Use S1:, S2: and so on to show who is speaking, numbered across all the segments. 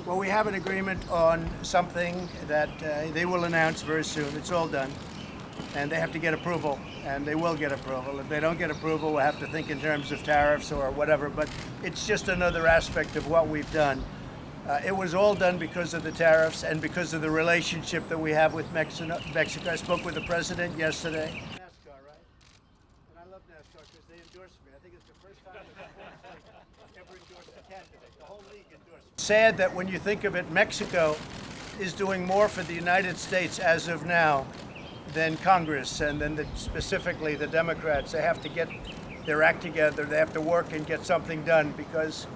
S1: Well, we have an agreement on something that they will announce very soon. It's all done. And they have to get approval, and they will get approval. If they don't get approval, we'll have to think in terms of tariffs or whatever, but it's just another aspect of what we've done. It was all done because of the tariffs and because of the relationship that we have with Mexico. I spoke with the president yesterday. NASCAR, right? And I love NASCAR because they endorsed me. I think it's the first time the sports league ever endorsed a candidate. The whole league endorsed me. Sad that when you think of it, Mexico is doing more for the United States as of now than Congress and then specifically the Democrats. They have to get their act together. They have to work and get something done because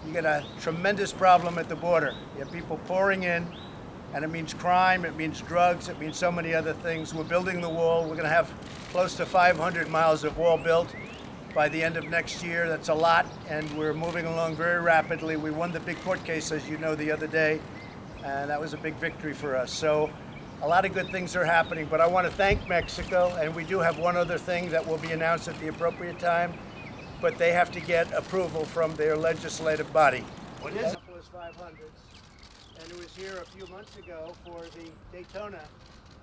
S1: you get a tremendous problem at the border. You have people pouring in, and it means crime, it means drugs, it means so many other things. We're building the wall. We're going to have close to 500 miles of wall built by the end of next year. That's a lot, and we're moving along very rapidly. We won the big court case, as you know, the other day, and that was a big victory for us. So a lot of good things are happening, but I want to thank Mexico, and we do have one other thing that will be announced at the appropriate time, but they have to get approval from their legislative body. What is Indianapolis 500s, and it was here a few months ago for the Daytona.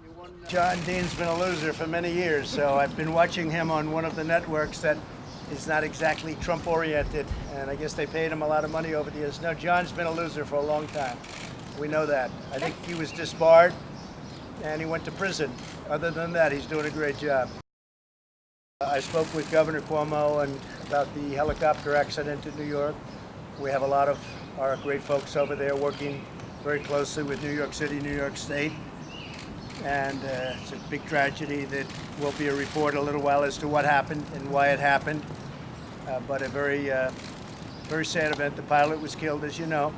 S1: You won. John Dean's been a loser for many years, so I've been watching him on one of the networks that is not exactly Trump-oriented, and I guess they paid him a lot of money over the years. No, John's been a loser for a long time. We know that. I think he was disbarred, and he went to prison. Other than that, he's doing a great job. I spoke with Governor Cuomo and about the helicopter accident in New York. We have a lot of our great folks over there working very closely with New York City, New York State. And it's a big tragedy. That will be a report a little while as to what happened and why it happened. But a very, very sad event. The pilot was killed, as you know.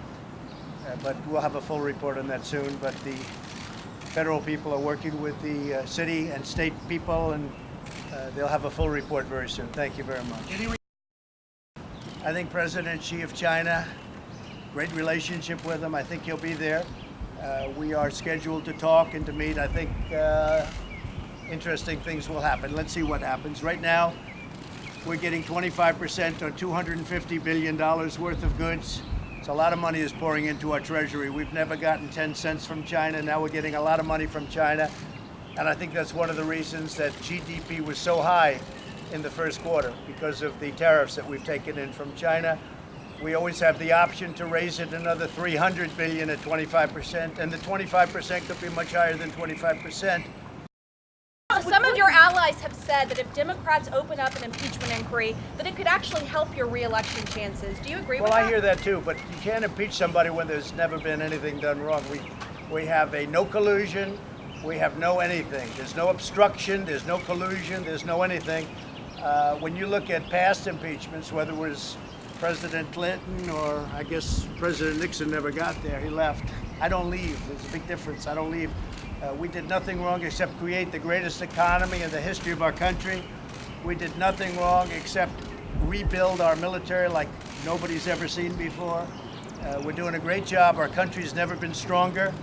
S1: But we'll have a full report on that soon. But the federal people are working with the city and state people, and they'll have a full report very soon. Thank you very much. I think President Xi of China, great relationship with him. I think he'll be there. We are scheduled to talk and to meet. I think interesting things will happen. Let's see what happens. Right now, we're getting 25% on $250 billion worth of goods. So a lot of money is pouring into our treasury. We've never gotten 10 cents from China. Now we're getting a lot of money from China. And I think that's one of the reasons that GDP was so high in the first quarter, because of the tariffs that we've taken in from China. We always have the option to raise it another $300 billion at 25%, and the 25% could be much higher than 25%.
S2: Some of your allies have said that if Democrats open up an impeachment inquiry, that it could actually help your re-election chances. Do you agree with that?
S1: Well, I hear that too, but you can't impeach somebody when there's never been anything done wrong. We have a no collusion, we have no anything. There's no obstruction, there's no collusion, there's no anything. When you look at past impeachments, whether it was President Clinton or I guess President Nixon never got there, he left. I don't leave, there's a big difference, I don't leave. We did nothing wrong except create the greatest economy in the history of our country. We did nothing wrong except rebuild our military like nobody's ever seen before. We're doing a great job. Our country's never been stronger.